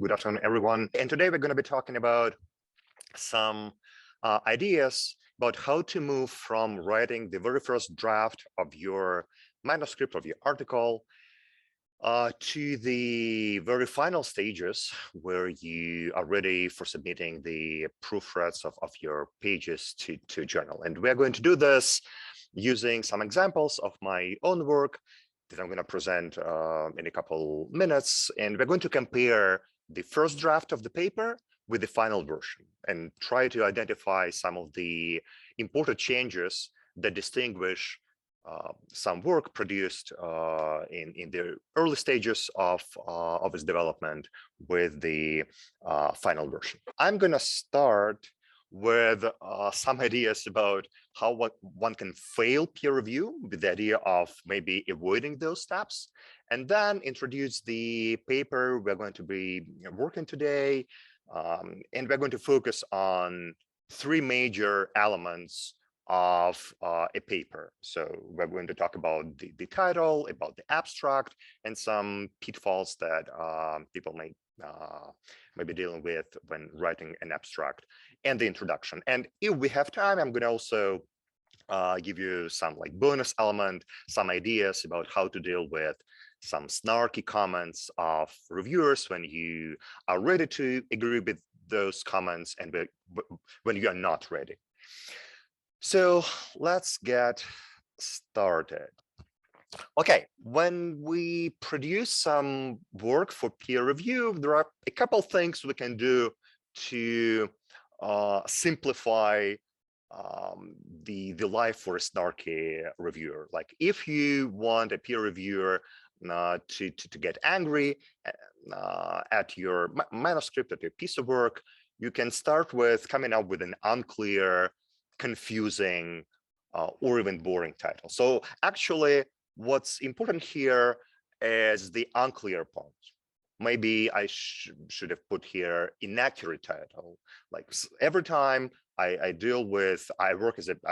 Good afternoon, everyone. And today we're going to be talking about some ideas about how to move from writing the very first draft of your manuscript, of your article, to the very final stages where you are ready for submitting the proofreads of your pages to journal. And we're going to do this using some examples of my own work that I'm going to present in a couple minutes. And we're going to compare the first draft of the paper with the final version and try to identify some of the important changes that distinguish some work produced in the early stages of its development with the final version. I'm going to start with some ideas about how one can fail peer review, with the idea of maybe avoiding those steps, and then introduce the paper we're going to be working today. And we're going to focus on three major elements of a paper. So we're going to talk about the title, about the abstract, and some pitfalls that people may be dealing with when writing an abstract, and the introduction. And if we have time, I'm going to also give you some like bonus element, some ideas about how to deal with some snarky comments of reviewers when you are ready to agree with those comments and when you are not ready. So let's get started. Okay, when we produce some work for peer review, there are a couple things we can do to simplify the life for a snarky reviewer. Like if you want a peer reviewer to get angry at your manuscript, at your piece of work, you can start with coming up with an unclear, confusing, or even boring title. So actually, what's important here is the unclear part. Maybe I should have put here inaccurate title. Like every time I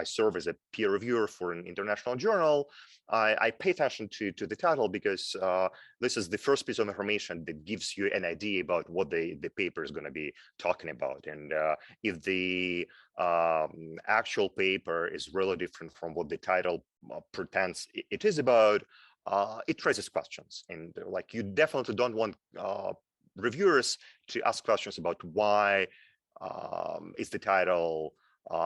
serve as a peer reviewer for an international journal, I pay attention to the title because this is the first piece of information that gives you an idea about what the paper is going to be talking about. And if the actual paper is really different from what the title pretends it is about, it raises questions. And like you definitely don't want reviewers to ask questions about why is the title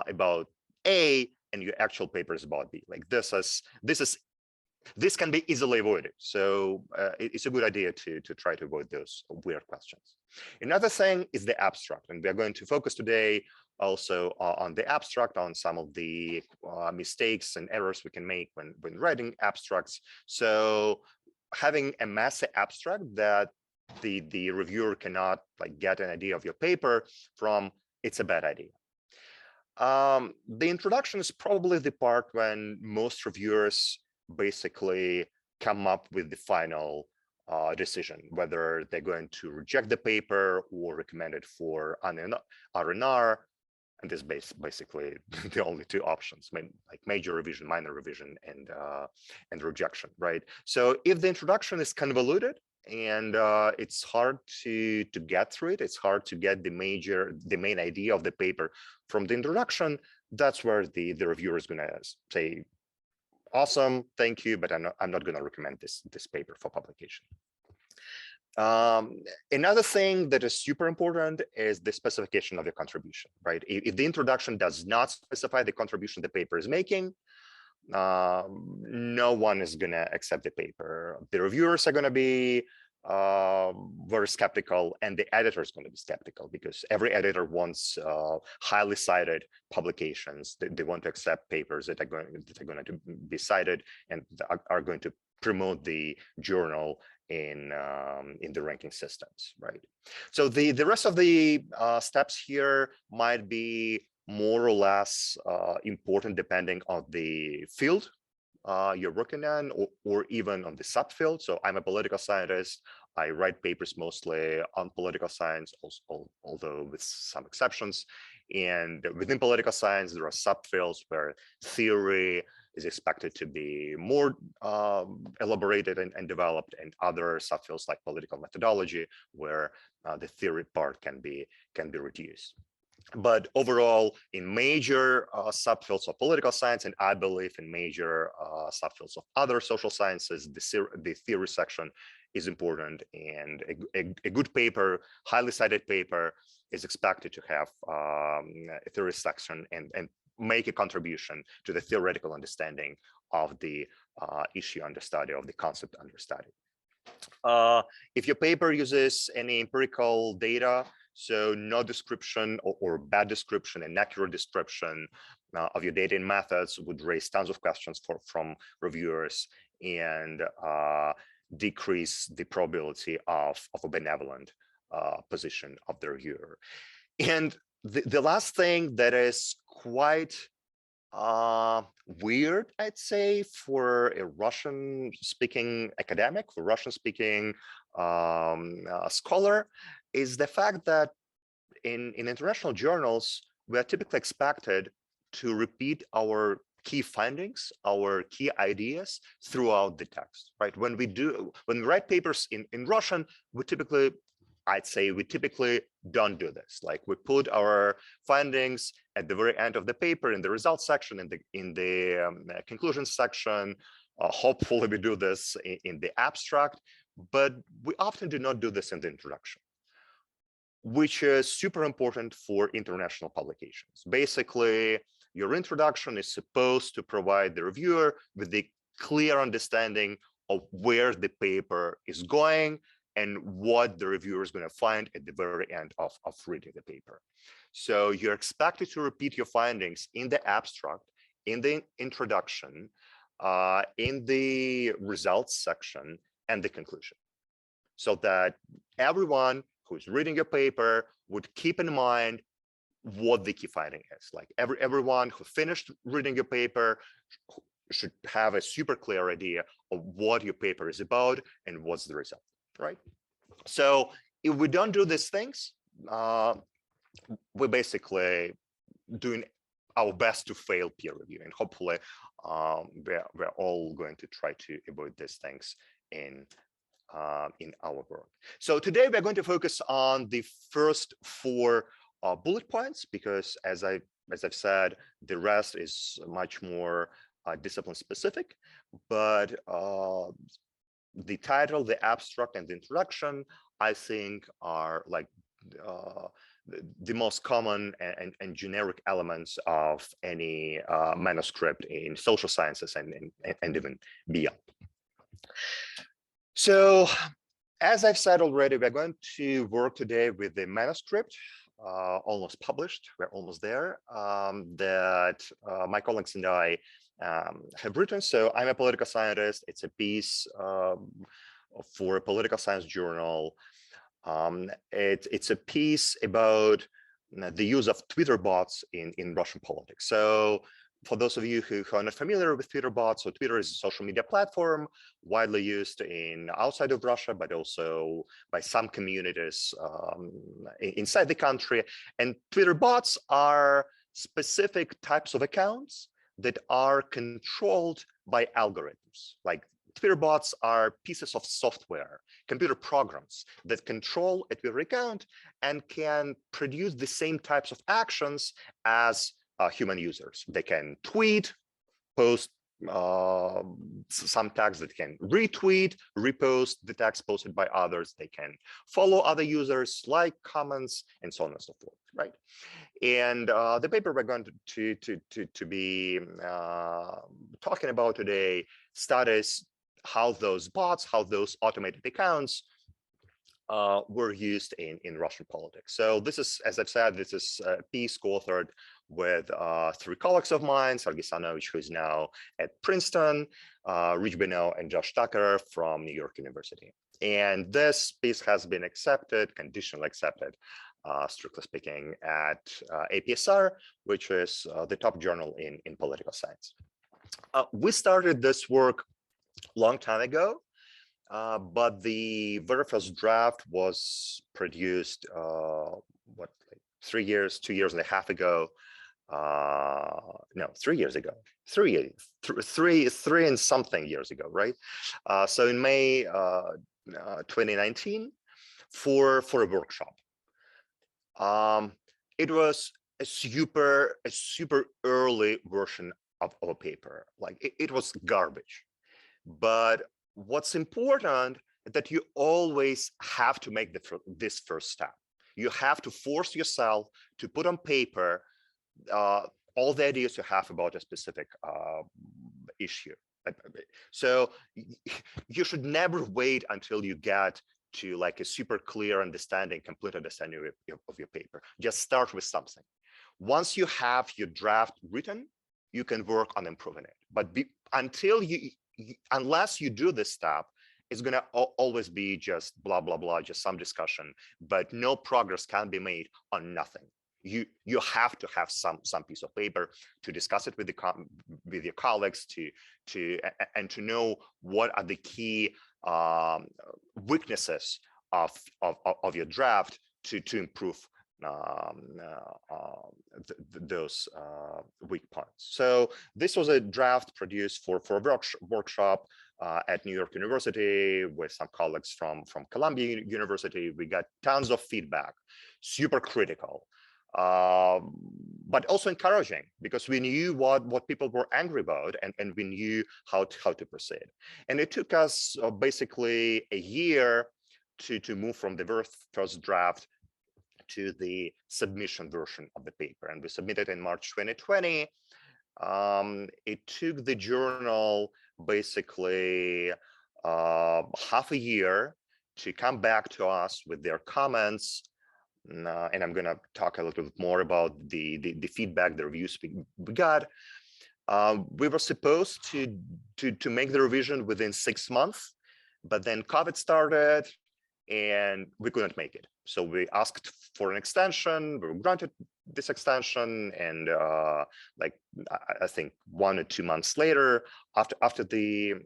about A and your actual paper is about B. Like this can be easily avoided. So it's a good idea to try to avoid those weird questions. Another thing is the abstract, and we're going to focus today also on the abstract, on some of the mistakes and errors we can make when writing abstracts. So having a messy abstract that the reviewer cannot like get an idea of your paper from, it's a bad idea. The introduction is probably the part when most reviewers basically come up with the final decision, whether they're going to reject the paper or recommend it for R&R. And this is basically the only two options, like major revision, minor revision, and rejection, right? So if the introduction is convoluted and it's hard to get through it, it's hard to get the main idea of the paper from the introduction, that's where the reviewer is going to say, awesome, thank you, but I'm not going to recommend this paper for publication. Another thing that is super important is the specification of your contribution, right? If the introduction does not specify the contribution the paper is making, no one is going to accept the paper. The reviewers are going to be very skeptical, and the editor is going to be skeptical because every editor wants highly cited publications. They want to accept papers that are going to be cited and are going to promote the journal in the ranking systems, right? So the rest of the steps here might be more or less important depending on the field you're working in, or even on the subfield. So I'm a political scientist. I write papers mostly on political science, although with some exceptions. And within political science, there are subfields where theory is expected to be more elaborated and developed, and other subfields like political methodology, where the theory part can be reduced. But overall, in major subfields of political science, and I believe in major subfields of other social sciences, the theory section is important, and a good paper, highly cited paper, is expected to have a theory section and make a contribution to the theoretical understanding of the issue under study, of the concept under study. If your paper uses any empirical data, so no description or bad description, inaccurate description of your data and methods, would raise tons of questions from reviewers and decrease the probability of a benevolent position of the reviewer. And the last thing that is quite weird, I'd say, for a Russian-speaking academic, for Russian-speaking scholar, is the fact that in international journals, we are typically expected to repeat our key findings, our key ideas throughout the text, right? When we write papers in Russian, I'd say we typically don't do this. Like, we put our findings at the very end of the paper, in the results section, in the conclusion section. Hopefully we do this in the abstract, but we often do not do this in the introduction, which is super important for international publications. Basically, your introduction is supposed to provide the reviewer with the clear understanding of where the paper is going and what the reviewer is going to find at the very end of reading the paper. So you're expected to repeat your findings in the abstract, in the introduction, in the results section, and the conclusion, so that everyone who's reading your paper would keep in mind what the key finding is. Like, everyone who finished reading your paper should have a super clear idea of what your paper is about and what's the result, right? So if we don't do these things, we're basically doing our best to fail peer review, and hopefully we're all going to try to avoid these things in our work. So today we're going to focus on the first 4 bullet points, because as I've said, the rest is much more discipline specific. But the title, the abstract, and the introduction, I think, are like the most common and generic elements of any manuscript in social sciences and even beyond. So, as I've said already, we're going to work today with the manuscript, almost published, we're almost there, that my colleagues and I have written. So I'm a political scientist. It's a piece for a political science journal. It's a piece about the use of Twitter bots in Russian politics. So for those of you who are not familiar with Twitter bots, so Twitter is a social media platform widely used outside of Russia, but also by some communities inside the country. And Twitter bots are specific types of accounts that are controlled by algorithms. Like, Twitter bots are pieces of software, computer programs that control a Twitter account and can produce the same types of actions as human users. They can tweet, post some tags, that can retweet, repost the text posted by others. They can follow other users, like comments, and so on and so forth, right? And the paper we're going to be talking about today studies how those bots, how those automated accounts were used in Russian politics. So this is, as I've said, this is a piece co-authored with 3 colleagues of mine: Sergei Sanovich, who is now at Princeton, Rich Beno, and Josh Tucker from New York University. And this piece has been accepted, conditionally accepted, strictly speaking, at APSR, which is the top journal in political science. We started this work a long time ago, but the very first draft was produced, 2.5 years ago, no, 3 years ago, three and something years ago, right? So in May 2019 for a workshop. It was a super early version of a paper. Like it was garbage. But what's important is that you always have to make this first step. You have to force yourself to put on paper all the ideas you have about a specific issue. So you should never wait until you get to like a super clear understanding, complete understanding of your paper. Just start with something. Once you have your draft written, you can work on improving it. But unless you do this step, it's going to always be just blah, blah, blah, just some discussion, but no progress can be made on nothing. You have to have some piece of paper to discuss it with your colleagues and to know what are the key weaknesses of your draft to improve those weak points. So this was a draft produced for a workshop at New York University with some colleagues from Columbia University. We got tons of feedback, super critical. But also encouraging, because we knew what people were angry about, and we knew how to proceed. And it took us basically a year to move from the first draft to the submission version of the paper. And we submitted in March 2020. It took the journal basically half a year to come back to us with their comments. And I'm going to talk a little bit more about the feedback, the reviews we got. We were supposed to make the revision within 6 months, but then COVID started and we couldn't make it. So we asked for an extension. We were granted this extension, and like I think 1 or 2 months later, after the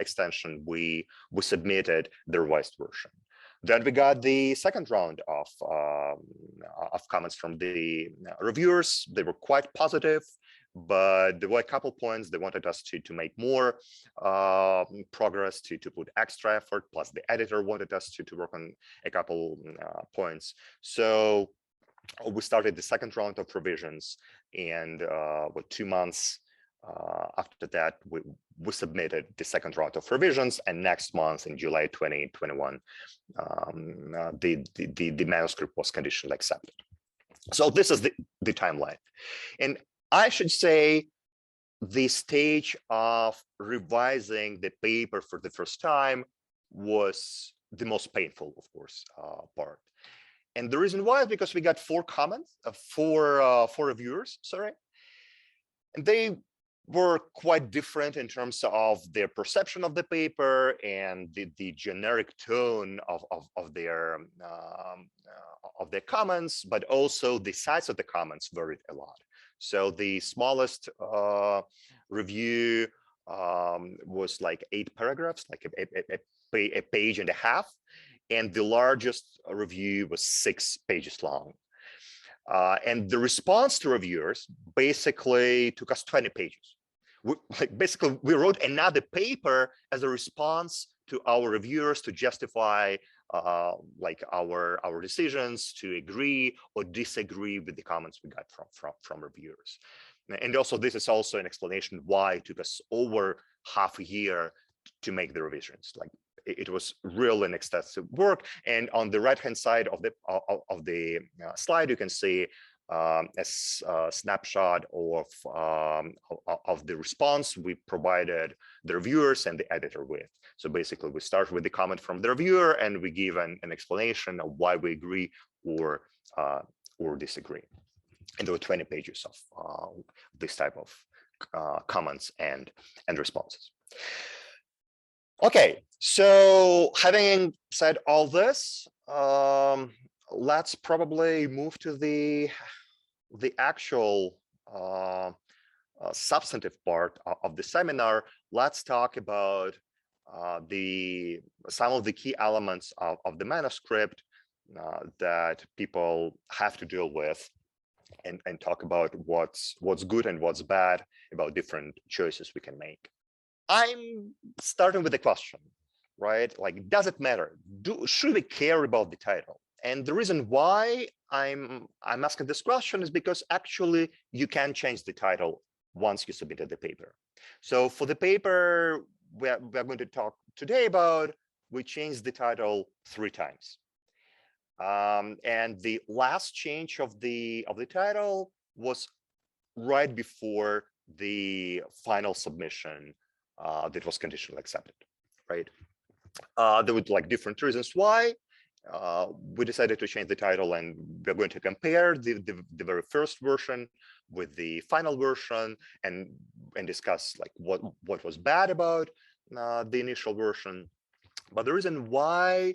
extension, we submitted the revised version. Then we got the second round of comments from the reviewers. They were quite positive, but there were a couple points they wanted us to make more progress, to put extra effort. Plus, the editor wanted us to work on a couple points. So we started the second round of revisions, and with 2 months after that, we submitted the second round of revisions, and next month in July 2021, the manuscript was conditionally accepted. So this is the timeline. And I should say the stage of revising the paper for the first time was the most painful, of course, part. And the reason why is because we got 4 comments, 4 reviewers, sorry, and they were quite different in terms of their perception of the paper and the generic tone of their comments, but also the size of the comments varied a lot. So the smallest review was like 8 paragraphs, like a page and a half, and the largest review was 6 pages long. And the response to reviewers basically took us 20 pages. We wrote another paper as a response to our reviewers to justify like our decisions, to agree or disagree with the comments we got from reviewers. And also, this is also an explanation why it took us over half a year to make the revisions. Like it was real and extensive work. And on the right-hand side of the slide, you can see a snapshot of the response we provided the reviewers and the editor with. So basically, we start with the comment from the reviewer, and we give an explanation of why we agree or disagree. And there were 20 pages of this type of comments and responses. Okay, so having said all this, let's probably move to the actual substantive part of the seminar. Let's talk about some of the key elements of the manuscript that people have to deal with and talk about what's good and what's bad about different choices we can make. I'm starting with a question, right? Like, does it matter? Should we care about the title? And the reason why I'm asking this question is because actually you can change the title once you submitted the paper. So for the paper we're going to talk today about, we changed the title 3 times. And the last change of the title was right before the final submission that was conditionally accepted, right? There were like different reasons why we decided to change the title, and we're going to compare the very first version with the final version and discuss like what was bad about the initial version. But the reason why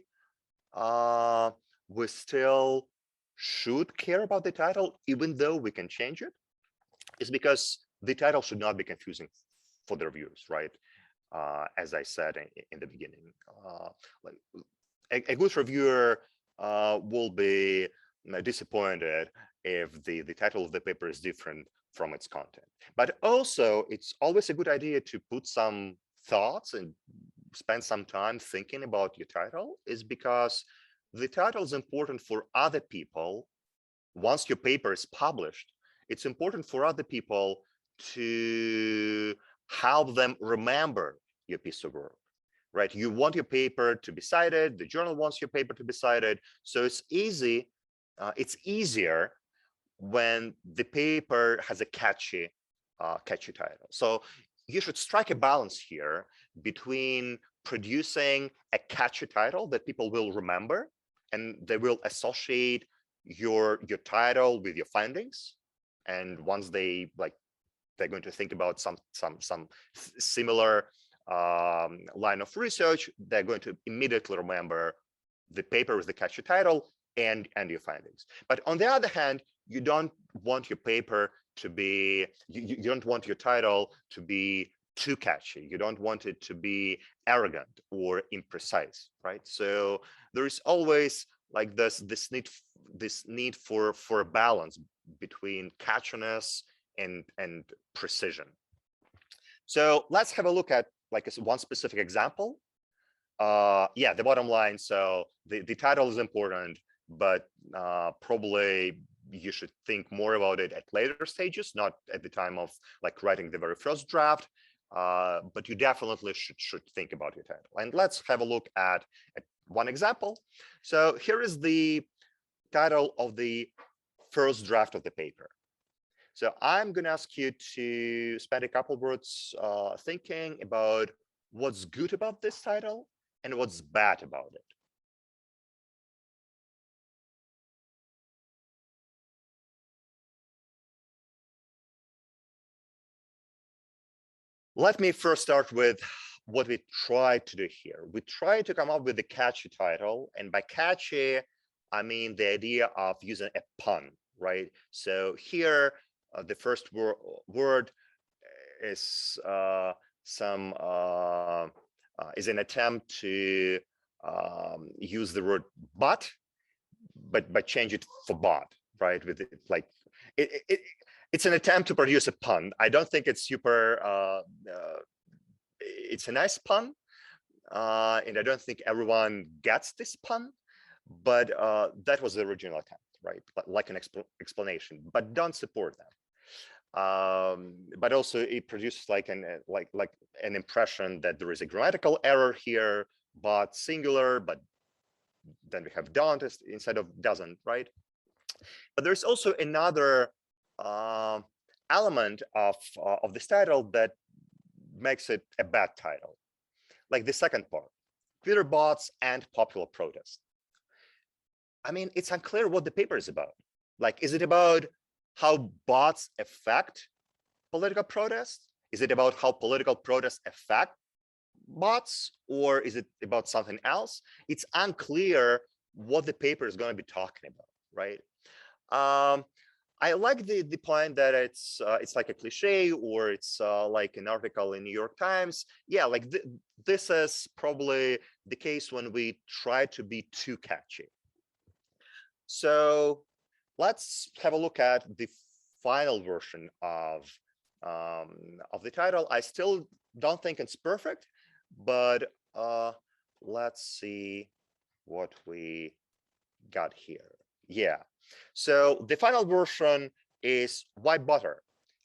we still should care about the title, even though we can change it, is because the title should not be confusing for the reviewers, right? As I said in the beginning, like a good reviewer will be disappointed if the title of the paper is different from its content. But also, it's always a good idea to put some thoughts and spend some time thinking about your title, is because the title is important for other people. Once your paper is published, it's important for other people to help them remember your piece of work, right? You want your paper to be cited, the journal wants your paper to be cited. So it's easier when the paper has a catchy title. So you should strike a balance here between producing a catchy title that people will remember and they will associate your title with your findings. And once they're going to think about some similar line of research, they're going to immediately remember the paper with the catchy title and your findings. But on the other hand, you don't want your paper to be, you don't want your title to be too catchy. You don't want it to be arrogant or imprecise, right? So there is always like this need for a balance between catchiness and precision. So let's have a look at like one specific example. Yeah, the bottom line. So the title is important, but probably you should think more about it at later stages, not at the time of like writing the very first draft. But you definitely should think about your title. And let's have a look at one example. So here is the title of the first draft of the paper. So I'm going to ask you to spend a couple words thinking about what's good about this title and what's bad about it. Let me first start with what we tried to do here. We tried to come up with a catchy title, and by catchy, I mean the idea of using a pun, right? So here, the first word is is an attempt to use the word but change it for bot, right? With it, like it's an attempt to produce a pun. I don't think it's super. It's a nice pun, and I don't think everyone gets this pun. But that was the original attempt, right? Like an explanation, but don't support them. But also it produces like an impression that there is a grammatical error here, but singular, but then we have don't instead of doesn't, right? But there's also another element of this title that makes it a bad title, like the second part, Twitter bots and popular protest. I mean, it's unclear what the paper is about. Like, is it about how bots affect political protests? Is it about how political protests affect bots, or is it about something else? It's unclear what the paper is going to be talking about, right? I like the point that it's like a cliche, or it's like an article in New York Times. Yeah, like this is probably the case when we try to be too catchy. So let's have a look at the final version of the title. I still don't think it's perfect, but let's see what we got here. Yeah, so the final version is Why Butter?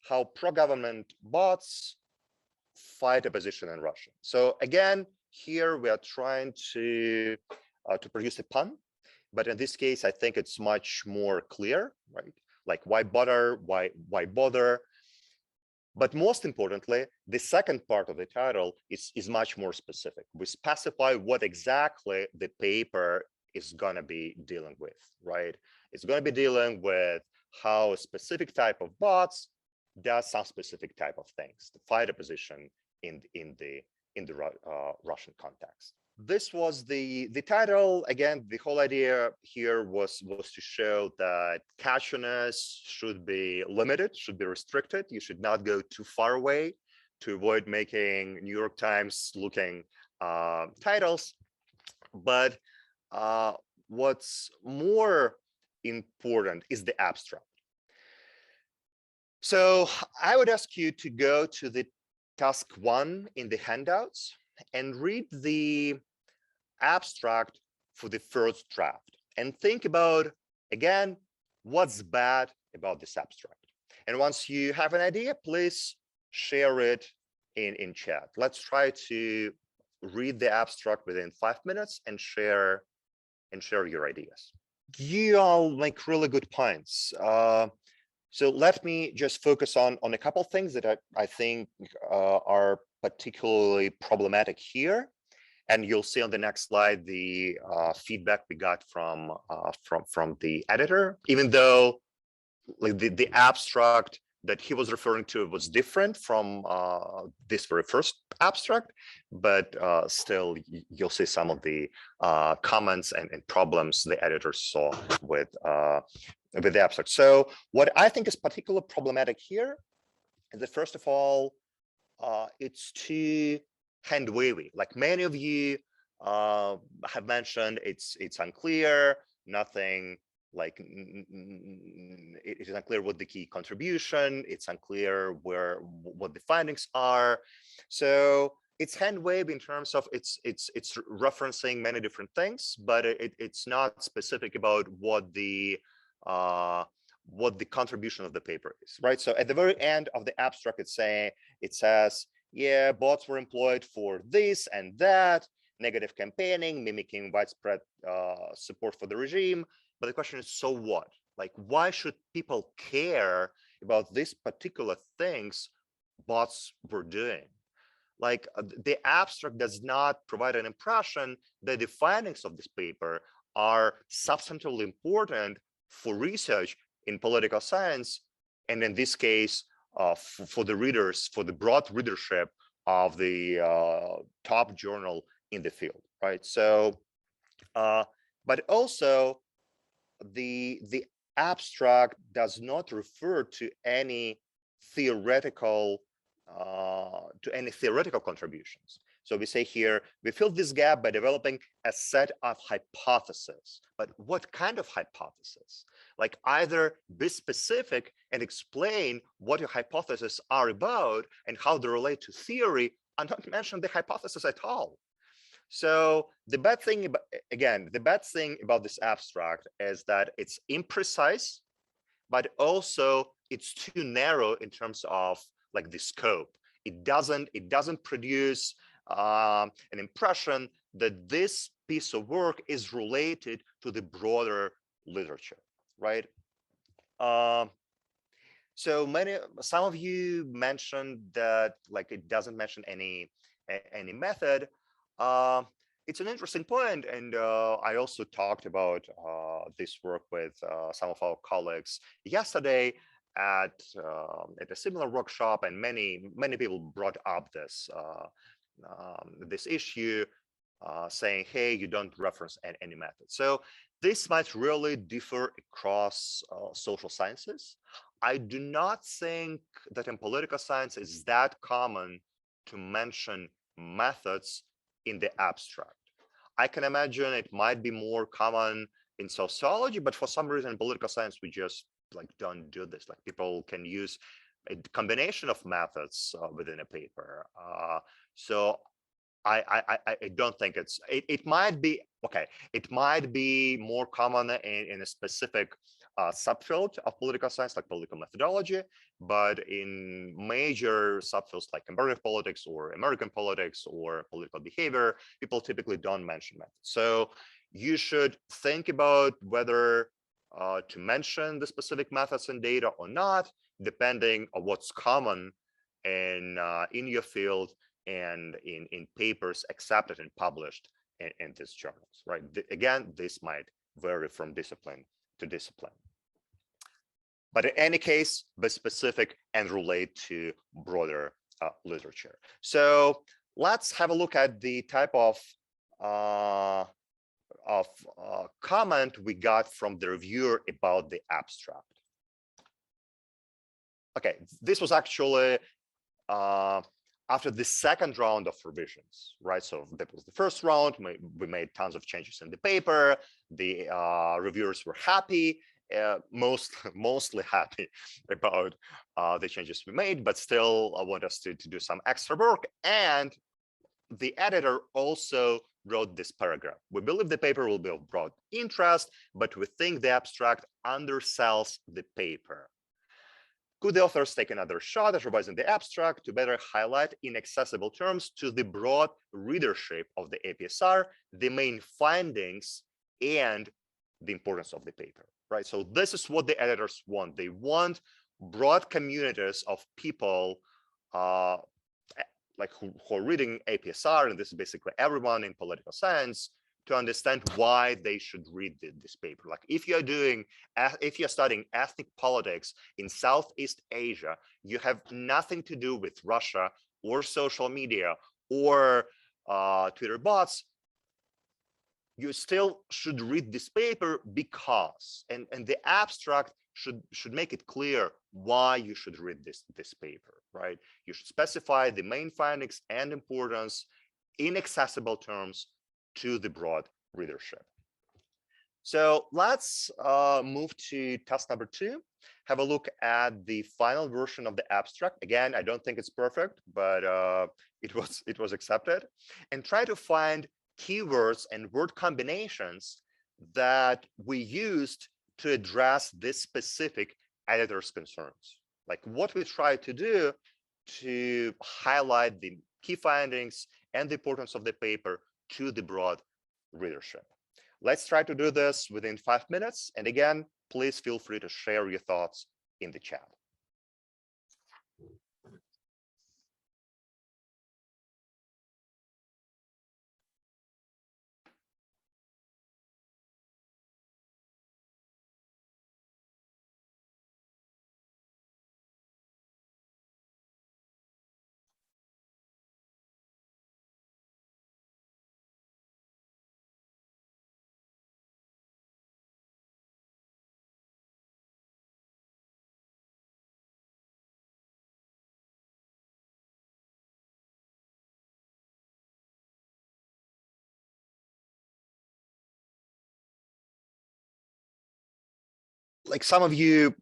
How pro-government bots fight opposition in Russia. So again, here we are trying to produce a pun, but in this case, I think it's much more clear, right? Like why butter, why bother? But most importantly, the second part of the title is much more specific. We specify what exactly the paper is going to be dealing with, right? It's going to be dealing with how a specific type of bots does some specific type of things to fight opposition in the Russian context. This was the title. Again, the whole idea here was to show that catchiness should be limited, should be restricted. You should not go too far away to avoid making New York Times looking titles. But what's more important is the abstract. So I would ask you to go to the task 1 in the handouts and read the abstract for the first draft and think about, again, what's bad about this abstract. And once you have an idea, please share it in chat. Let's try to read the abstract within 5 minutes and share your ideas. You all make really good points. So let me just focus on a couple of things that I think are particularly problematic here. And you'll see on the next slide the feedback we got from the editor, even though like the abstract that he was referring to was different from this very first abstract, but still you'll see some of the comments and problems the editor saw with the abstract. So what I think is particularly problematic here is that, first of all, it's too hand-wavy. Like many of you have mentioned, it's unclear, nothing like it is unclear what the key contribution, it's unclear what the findings are. So it's hand-wavy in terms of it's referencing many different things, but it's not specific about what the contribution of the paper is, right? So at the very end of the abstract, it says, yeah, bots were employed for this and that, negative campaigning, mimicking widespread support for the regime. But the question is, so what? Like, why should people care about these particular things bots were doing? Like, the abstract does not provide an impression that the findings of this paper are substantively important for research in political science, and in this case, for the readers, for the broad readership of the top journal in the field, right? So, but also the abstract does not refer to any theoretical contributions. So we say here, we fill this gap by developing a set of hypotheses. But what kind of hypothesis? Like, either be specific and explain what your hypotheses are about and how they relate to theory, and not mention the hypothesis at all. So the bad thing, again, the bad thing about this abstract is that it's imprecise, but also it's too narrow in terms of like the scope. It doesn't produce an impression that this piece of work is related to the broader literature, right? So some of you mentioned that like it doesn't mention any method. It's an interesting point, and I also talked about this work with some of our colleagues yesterday at a similar workshop, and many people brought up this this issue, saying, "Hey, you don't reference any method." So this might really differ across social sciences. I do not think that in political science it's that common to mention methods in the abstract. I can imagine it might be more common in sociology, but for some reason in political science we just like don't do this. Like people can use a combination of methods within a paper. So I don't think it might be okay. It might be more common in a specific subfield of political science, like political methodology, but in major subfields like comparative politics or American politics or political behavior, people typically don't mention methods. So you should think about whether to mention the specific methods and data or not, depending on what's common in your field and in papers accepted and published in these journals, right? Again, this might vary from discipline to discipline. But in any case, be specific and relate to broader literature. So let's have a look at the type of comment we got from the reviewer about the abstract. Okay, this was actually after the second round of revisions, right? So that was the first round. We made tons of changes in the paper. The reviewers were happy, mostly happy about the changes we made, but still want us to do some extra work. And the editor also wrote this paragraph. We believe the paper will be of broad interest, but we think the abstract undersells the paper. Could the authors take another shot at revising the abstract to better highlight in accessible terms to the broad readership of the APSR the main findings and the importance of the paper, right? So this is what the editors want. They want broad communities of people like who are reading APSR, and this is basically everyone in political science, to understand why they should read this paper. Like if you're studying ethnic politics in Southeast Asia, you have nothing to do with Russia or social media or Twitter bots, you still should read this paper because, and the abstract should make it clear why you should read this paper, right? You should specify the main findings and importance in accessible terms to the broad readership. So let's move to task number 2. Have a look at the final version of the abstract. Again, I don't think it's perfect, but it was accepted. And try to find keywords and word combinations that we used to address this specific editor's concerns. Like what we try to do to highlight the key findings and the importance of the paper to the broad readership. Let's try to do this within 5 minutes. And again, please feel free to share your thoughts in the chat. Like some of you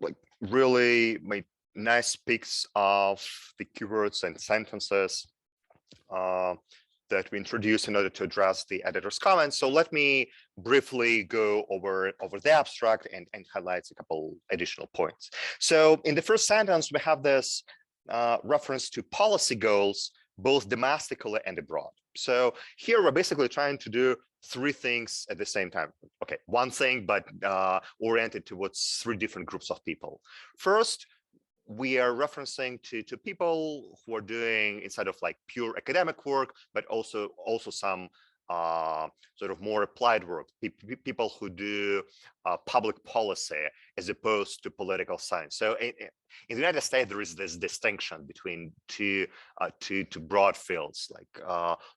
like really made nice picks of the keywords and sentences that we introduced in order to address the editor's comments. So let me briefly go over the abstract and highlight a couple additional points. So in the first sentence, we have this reference to policy goals, both domestically and abroad. So here we're basically trying to do 3 things at the same time. Okay, one thing, but oriented towards 3 different groups of people. First, we are referencing to people who are doing instead of like pure academic work, but also some sort of more applied work, people who do public policy as opposed to political science. So in the United States, there is this distinction between two broad fields, like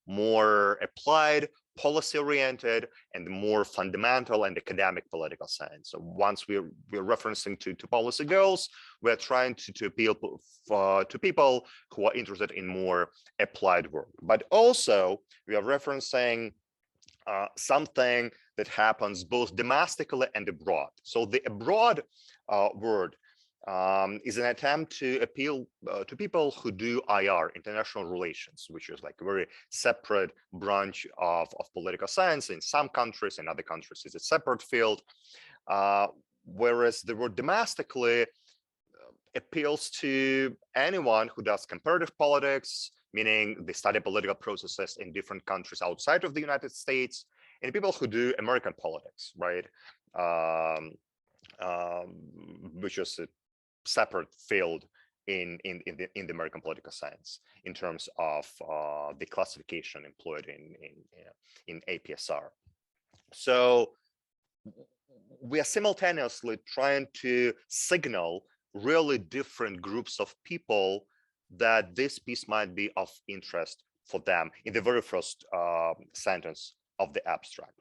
more applied, policy-oriented, and more fundamental and academic political science. So once we're referencing to policy goals, we're trying to appeal to people who are interested in more applied work. But also, we are referencing something that happens both domestically and abroad. So the abroad word is an attempt to appeal to people who do IR, international relations, which is like a very separate branch of political science. In some countries, in other countries, it's a separate field. Whereas the word domestically appeals to anyone who does comparative politics, meaning they study political processes in different countries outside of the United States, and people who do American politics, right? Which is a separate field in the American political science in terms of the classification employed in APSR. So we are simultaneously trying to signal really different groups of people that this piece might be of interest for them in the very first sentence of the abstract.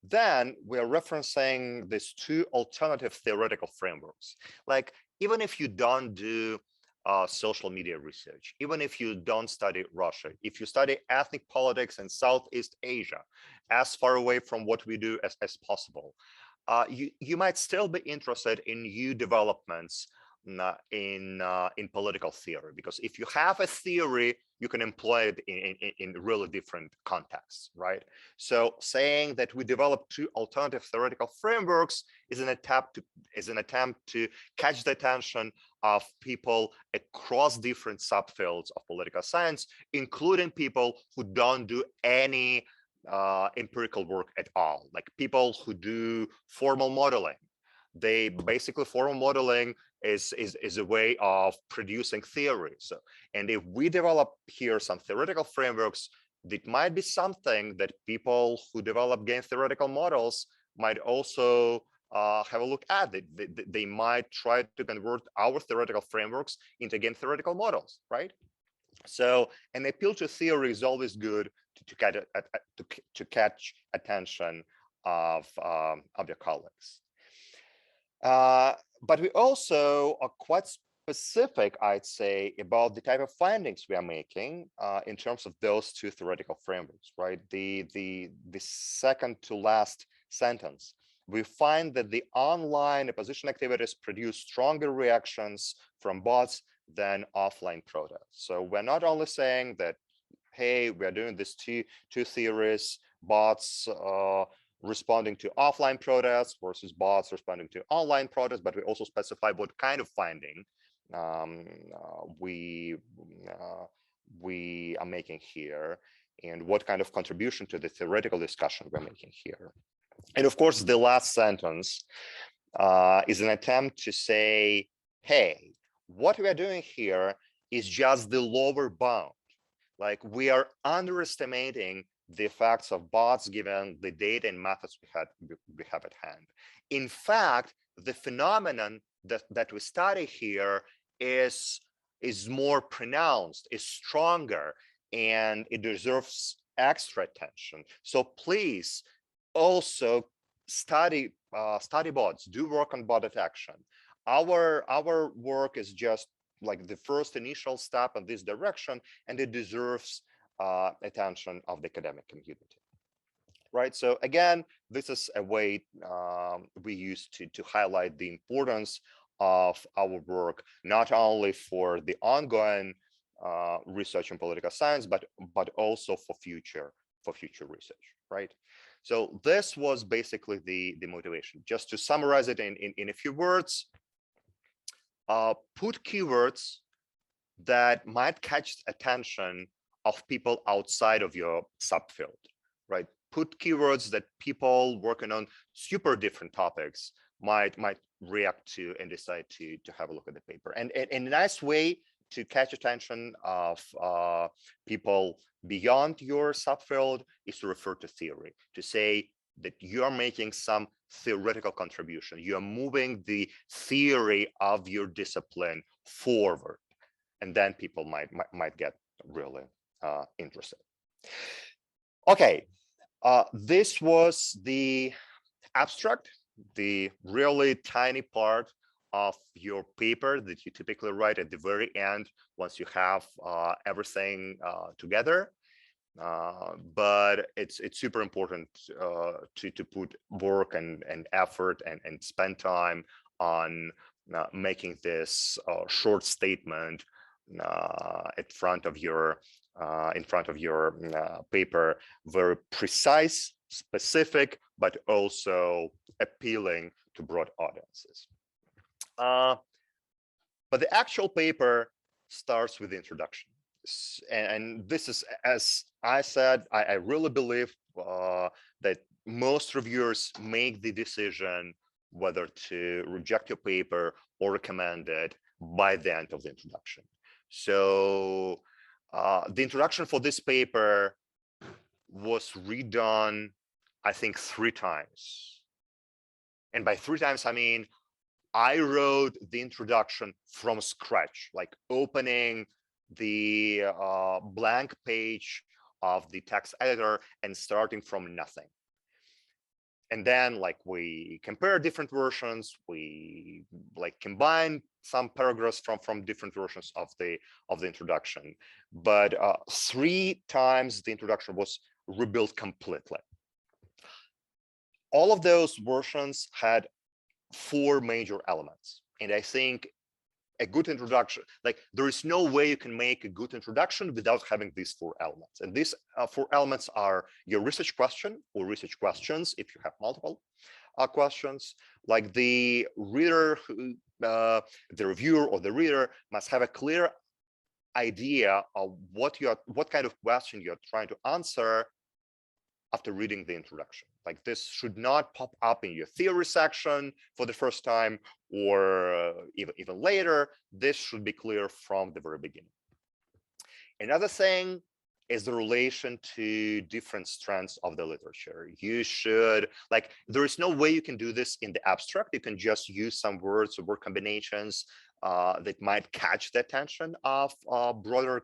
Then we're referencing these two alternative theoretical frameworks. Like, even if you don't do social media research, even if you don't study Russia, if you study ethnic politics in Southeast Asia, as far away from what we do as possible, you might still be interested in new developments in political theory, because if you have a theory, you can employ it in really different contexts, right? So saying that we develop two alternative theoretical frameworks is an attempt to catch the attention of people across different subfields of political science, including people who don't do any empirical work at all, like people who do formal modeling. They basically, formal modeling is a way of producing theories. So, and if we develop here some theoretical frameworks, it might be something that people who develop game theoretical models might also have a look at. They might try to convert our theoretical frameworks into game theoretical models, right? So an appeal to theory is always good to catch attention of your colleagues. But we also are quite specific, I'd say, about the type of findings we are making in terms of those two theoretical frameworks, right? The second to last sentence, we find that the online opposition activities produce stronger reactions from bots than offline protests. So we're not only saying that, hey, we're doing these two theories, bots responding to offline protests versus bots responding to online protests, but we also specify what kind of finding we are making here and what kind of contribution to the theoretical discussion we're making here. And of course, the last sentence is an attempt to say, hey, what we are doing here is just the lower bound. Like, we are underestimating the effects of bots given the data and methods we have at hand. In fact, the phenomenon that we study here is more pronounced, is stronger, and it deserves extra attention. So please also study bots, do work on bot detection. Our work is just like the first initial step in this direction, and it deserves attention of the academic community, right? So again, this is a way we use to highlight the importance of our work, not only for the ongoing research in political science, but also for future research, right? So this was basically the motivation. Just to summarize it in a few words, put keywords that might catch attention of people outside of your subfield, right? Put keywords that people working on super different topics might react to and decide to have a look at the paper. And a nice way to catch attention of people beyond your subfield is to refer to theory, to say that you're making some theoretical contribution. You're moving the theory of your discipline forward, and then people might get really interested. Okay, this was the abstract, the really tiny part of your paper that you typically write at the very end once you have everything together. but it's super important to put work and effort and spend time on making this short statement in front of your paper very precise, specific, but also appealing to broad audiences. But the actual paper starts with the introduction. And this is, as I said, I really believe that most reviewers make the decision whether to reject your paper or recommend it by the end of the introduction. So the introduction for this paper was redone, I think, 3 times. And by 3 times, I mean, I wrote the introduction from scratch, like opening the blank page of the text editor and starting from nothing. And then, like, we compare different versions, we like combine some paragraphs from different versions of the introduction. But 3 times the introduction was rebuilt completely. All of those versions had 4 major elements, and I think a good introduction, like, there is no way you can make a good introduction without having these 4 elements. And these 4 elements are your research question or research questions, if you have multiple questions. Like, the reader, the reviewer or the reader must have a clear idea of what kind of question you're trying to answer after reading the introduction. Like, this should not pop up in your theory section for the first time or even later. This should be clear from the very beginning. Another thing is the relation to different strands of the literature. You should, like, there is no way you can do this in the abstract. You can just use some words or word combinations that might catch the attention of a broader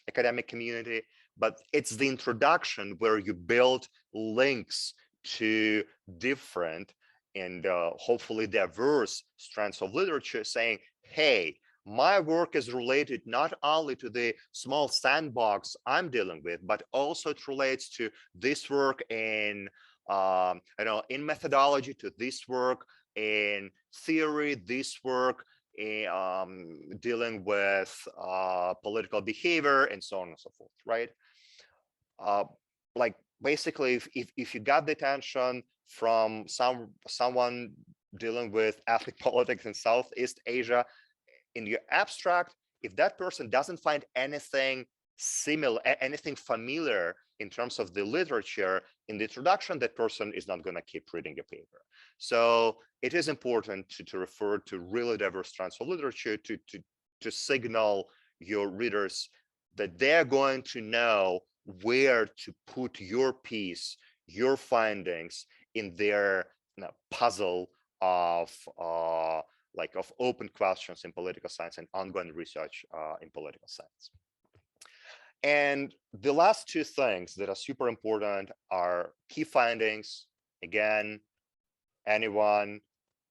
academic community. But it's the introduction where you build links to different and hopefully diverse strands of literature, saying, hey, my work is related not only to the small sandbox I'm dealing with, but also it relates to this work in in methodology, to this work in theory, this work dealing with political behavior, and so on and so forth, right? Like, basically, if you got the attention from someone dealing with ethnic politics in Southeast Asia, in your abstract, if that person doesn't find anything similar, anything familiar in terms of the literature in the introduction, that person is not going to keep reading your paper. So it is important to refer to really diverse strands of literature to signal your readers that they're going to know where to put your piece, your findings in their puzzle of open questions in political science and ongoing research in political science. And the last 2 things that are super important are key findings. Again, anyone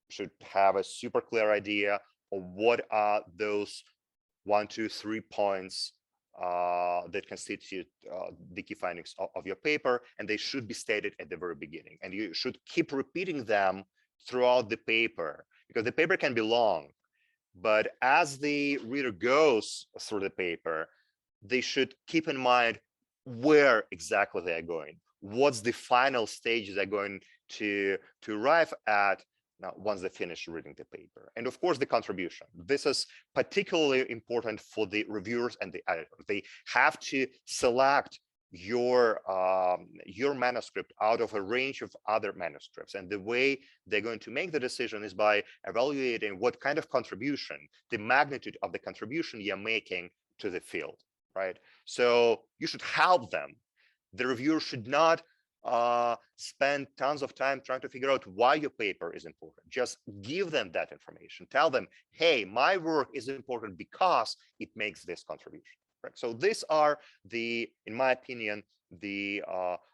should have a super clear idea of what are those 1, 2, 3 points that constitute the key findings of your paper, and they should be stated at the very beginning. And you should keep repeating them throughout the paper, because the paper can be long, but as the reader goes through the paper, they should keep in mind where exactly they're going, what's the final stage they're going to arrive at once they finish reading the paper. And of course, the contribution. This is particularly important for the reviewers and the editors. They have to select your manuscript out of a range of other manuscripts. And the way they're going to make the decision is by evaluating what kind of contribution, the magnitude of the contribution you're making to the field, right? So you should help them. The reviewer should not spend tons of time trying to figure out why your paper is important. Just give them that information. Tell them, hey, my work is important because it makes this contribution. Right? So these are in my opinion, the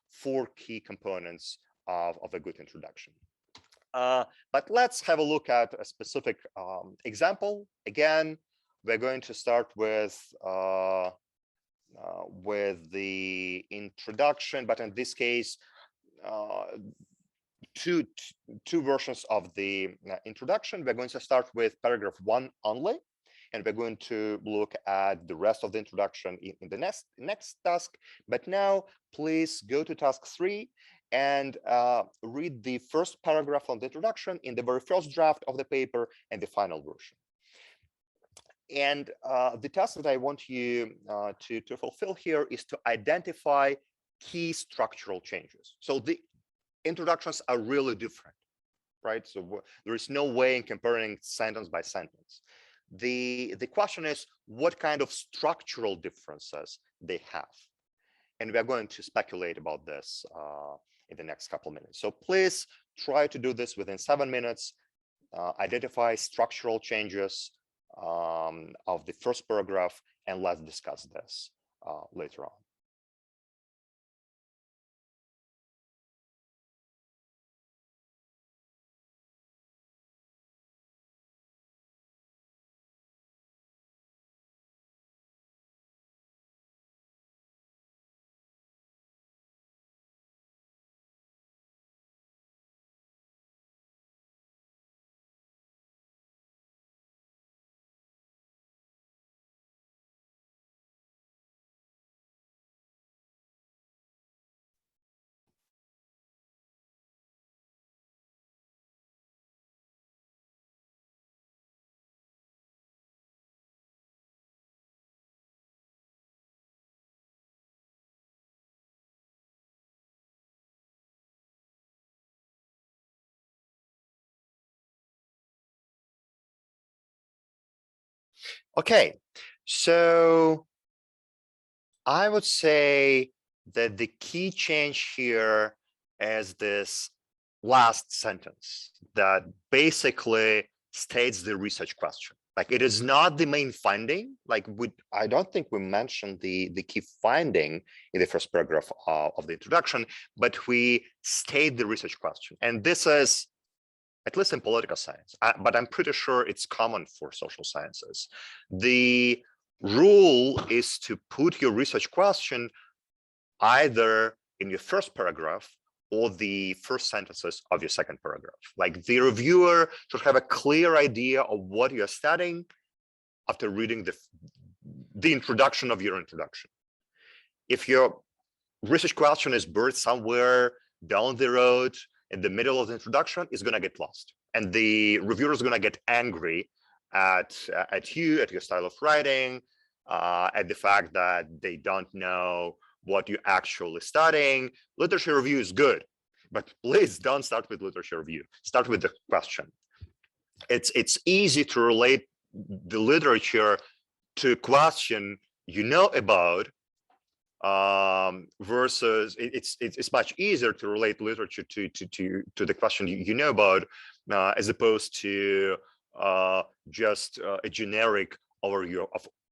4 key components of a good introduction. But let's have a look at a specific example. Again, we're going to start with with the introduction, but in this case, two versions of the introduction. We're going to start with paragraph 1 only, and we're going to look at the rest of the introduction in the next task. But now, please go to task 3 and read the first paragraph on the introduction in the very first draft of the paper and the final version. And the task that I want you to fulfill here is to identify key structural changes. So the introductions are really different, right? So there is no way in comparing sentence by sentence. The question is what kind of structural differences they have. And we're going to speculate about this in the next couple of minutes. So please try to do this within 7 minutes. Identify structural changes of the first paragraph, and let's discuss this later on. Okay, so I would say that the key change here is this last sentence that basically states the research question. Like it is not the main finding. Like I don't think we mentioned the key finding in the first paragraph of the introduction, but we state the research question. And this is, at least in political science, but I'm pretty sure it's common for social sciences. The rule is to put your research question either in your first paragraph or the first sentences of your second paragraph. Like the reviewer should have a clear idea of what you're studying after reading the introduction of your introduction. If your research question is buried somewhere down the road in the middle of the introduction, it's going to get lost. And the reviewer is going to get angry at you, at your style of writing, at the fact that they don't know what you're actually studying. Literature review is good, but please don't start with literature review. Start with the question. It's easy to relate the literature to a question you know about, versus it's much easier to relate literature to the question you know about, as opposed to just a generic overview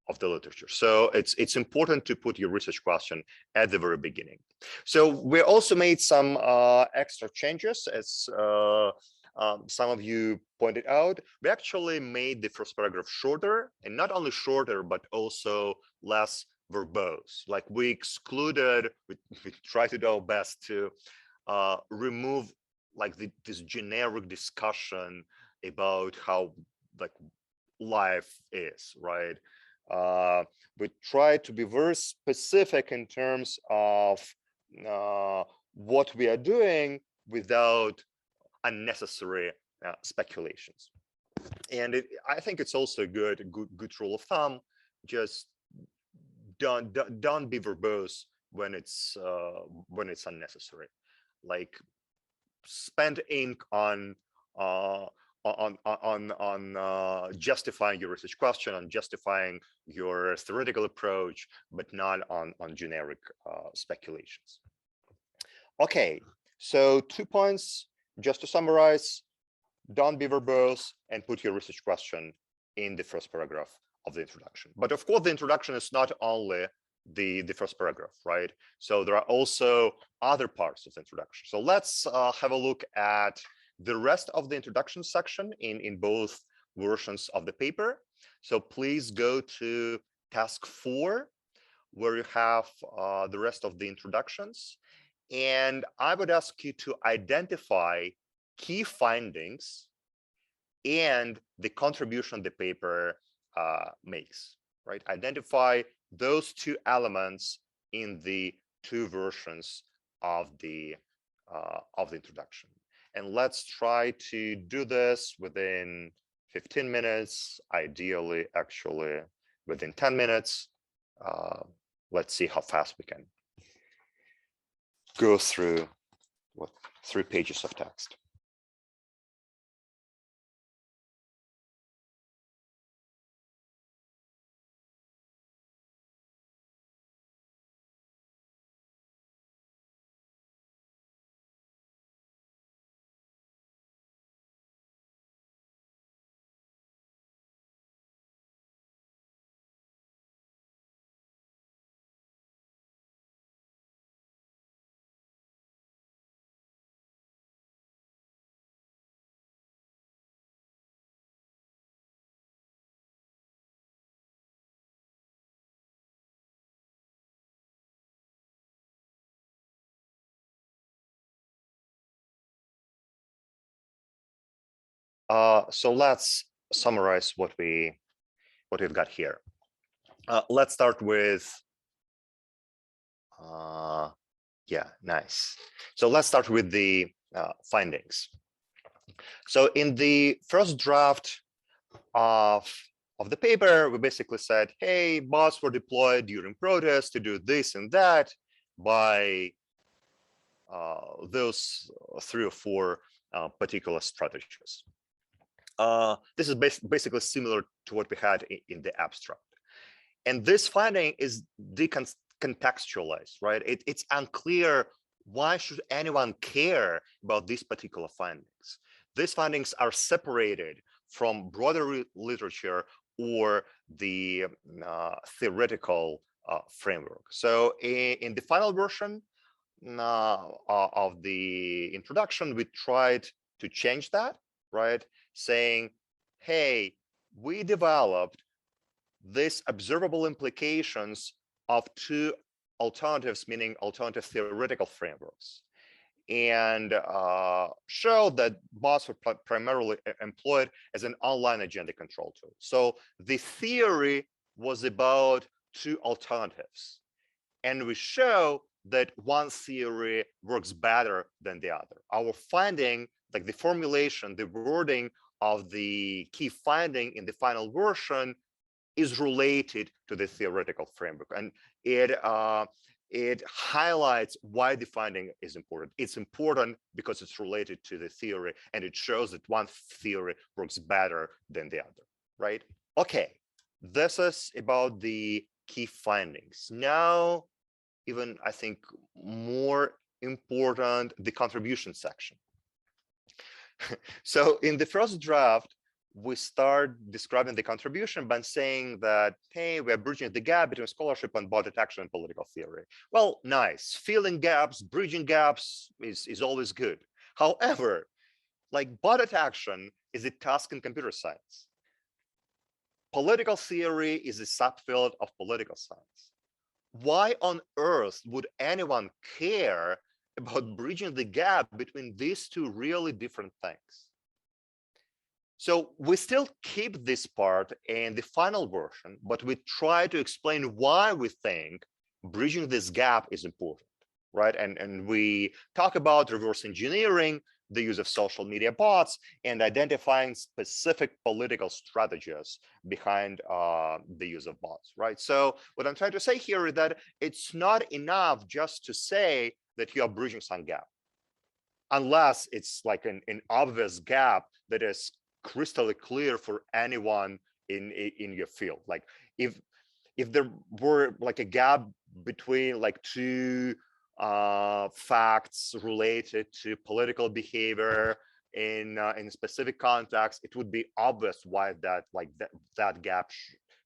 of the literature. So it's important to put your research question at the very beginning. So we also made some extra changes, as some of you pointed out. We actually made the first paragraph shorter, and not only shorter, but also less verbose. Like we excluded, we try to do our best to remove like this generic discussion about how like life is, right? We try to be very specific in terms of what we are doing without unnecessary speculations. And I think it's also a good rule of thumb. Just don't be verbose when it's unnecessary. Like spend ink on justifying your research question, on justifying your theoretical approach, but not on generic speculations. Okay, so 2 points just to summarize: don't be verbose and put your research question in the first paragraph of the introduction. But of course, the introduction is not only the first paragraph, right? So there are also other parts of the introduction. So let's have a look at the rest of the introduction section in both versions of the paper. So please go to task 4, where you have the rest of the introductions. And I would ask you to identify key findings and the contribution the paper makes, right? Identify those two elements in the two versions of the introduction. And let's try to do this within 15 minutes, ideally, actually, within 10 minutes. Let's see how fast we can go through 3 pages of text. So let's summarize what we've got here. Let's start with, yeah, nice. So let's start with the findings. So in the first draft of the paper, we basically said, hey, bots were deployed during protests to do this and that by those 3 or 4 particular strategies. This is basically similar to what we had in the abstract. And this finding is decontextualized, right? It's unclear why should anyone care about these particular findings. These findings are separated from broader literature or the theoretical framework. So in the final version of the introduction, we tried to change that, right? Saying, hey, we developed these observable implications of 2 alternatives, meaning alternative theoretical frameworks, and show that bots were primarily employed as an online agenda control tool. So the theory was about 2 alternatives, and we show that one theory works better than the other. Our finding, like the formulation, the wording of the key finding in the final version is related to the theoretical framework, and it highlights why the finding is important. It's important because it's related to the theory, and it shows that one theory works better than the other, right? Okay, this is about the key findings. Now, even I think more important, the contribution section. So in the first draft, we start describing the contribution by saying that, hey, we are bridging the gap between scholarship and bot detection and political theory. Well, nice. Filling gaps, bridging gaps is always good. However, like bot detection is a task in computer science. Political theory is a subfield of political science. Why on earth would anyone care about bridging the gap between these 2 really different things? So we still keep this part in the final version, but we try to explain why we think bridging this gap is important, right? And we talk about reverse engineering, the use of social media bots, and identifying specific political strategies behind the use of bots, right? So what I'm trying to say here is that it's not enough just to say that you are bridging some gap, unless it's like an obvious gap that is crystal clear for anyone in your field. Like if there were like a gap between like 2 facts related to political behavior in specific context, it would be obvious why that gap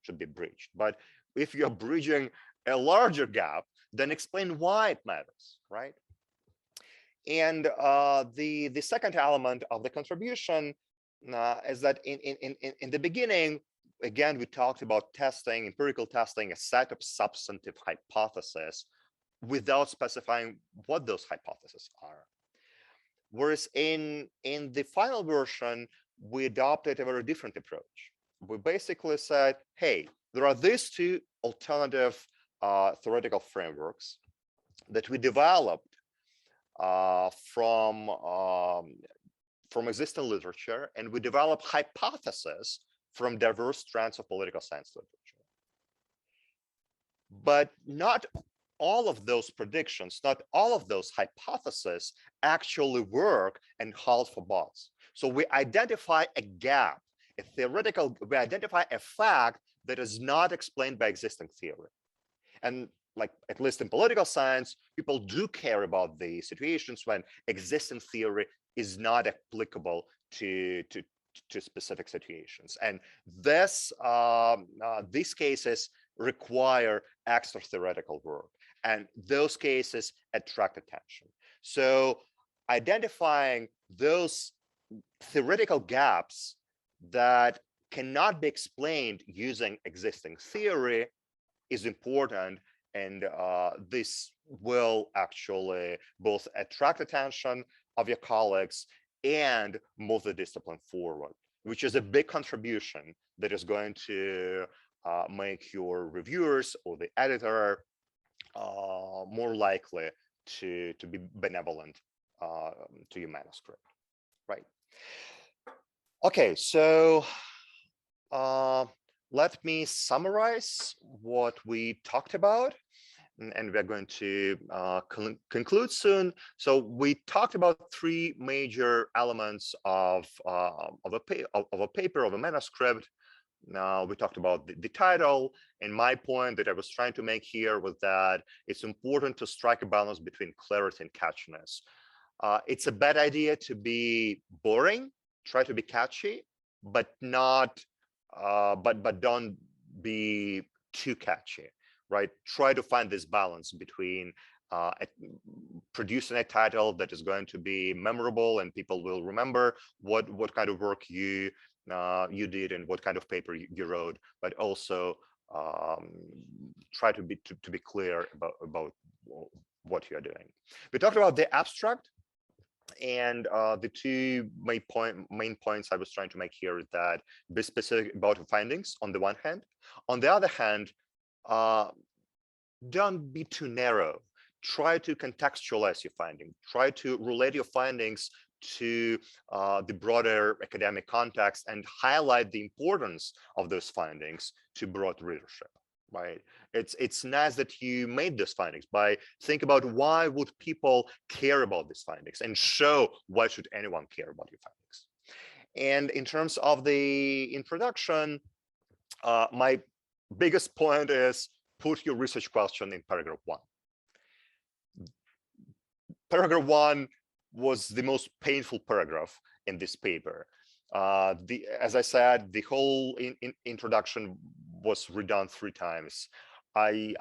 should be bridged. But if you're bridging a larger gap, then explain why it matters, right? And the second element of the contribution is that in the beginning, again, we talked about testing, empirical testing, a set of substantive hypotheses without specifying what those hypotheses are. Whereas in the final version, we adopted a very different approach. We basically said, hey, there are these two alternative theoretical frameworks that we developed from existing literature, and we developed hypotheses from diverse strands of political science literature. But not all of those predictions, not all of those hypotheses actually work and hold for bots. So we identify a gap, we identify a fact that is not explained by existing theory. And like, at least in political science, people do care about the situations when existing theory is not applicable to specific situations. And these cases require extra theoretical work. And those cases attract attention. So identifying those theoretical gaps that cannot be explained using existing theory is important. And this will actually both attract attention of your colleagues and move the discipline forward, which is a big contribution that is going to make your reviewers or the editor more likely to be benevolent to your manuscript, right? Okay, so let me summarize what we talked about, and we're going to conclude soon. So we talked about three major elements of a paper, of a manuscript. Now we talked about the title, and my point that I was trying to make here was that it's important to strike a balance between clarity and catchiness. It's a bad idea to be boring, try to be catchy, but not, but don't be too catchy, right? Try to find this balance between producing a title that is going to be memorable and people will remember what kind of work you did and what kind of paper you wrote, but also try to be clear about what you're doing. We talked about the abstract, and the two main points I was trying to make here is that be specific about your findings on the one hand. On the other hand, don't be too narrow. Try to contextualize your finding. Try to relate your findings to the broader academic context and highlight the importance of those findings to broad readership, right? It's nice that you made those findings, by think about why would people care about these findings, and show why should anyone care about your findings. And in terms of the introduction, my biggest point is put your research question in paragraph 1. Paragraph 1 was the most painful paragraph in this paper. As I said, the whole introduction was redone 3 times. I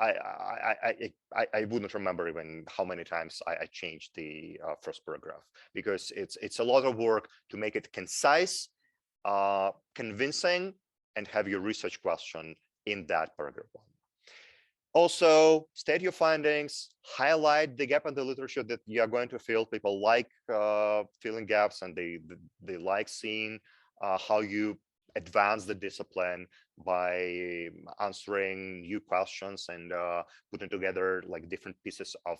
wouldn't remember even how many times I changed the first paragraph, because it's a lot of work to make it concise, convincing, and have your research question in that paragraph 1. Also, state your findings, highlight the gap in the literature that you are going to fill. People like filling gaps, and they like seeing how you advance the discipline by answering new questions and putting together like different pieces of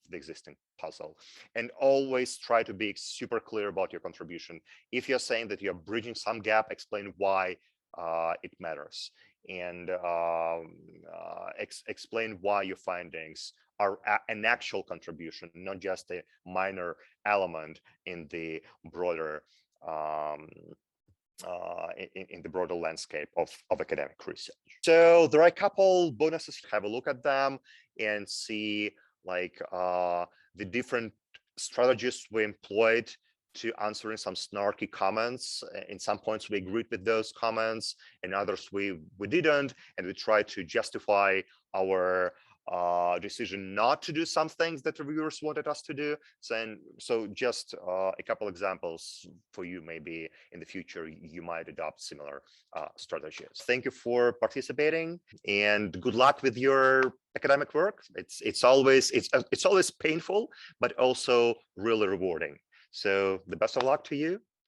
the existing puzzle. And always try to be super clear about your contribution. If you're saying that you're bridging some gap, explain why it matters, and explain why your findings are an actual contribution, not just a minor element in the broader in the broader landscape of academic research. So there are a couple bonuses. Have a look at them and see like the different strategies we employed to answering some snarky comments. In some points we agreed with those comments, and others we didn't, and we tried to justify our decision not to do some things that reviewers wanted us to do. So just a couple examples for you, maybe in the future you might adopt similar strategies. Thank you for participating, and good luck with your academic work. It's always painful, but also really rewarding. So the best of luck to you.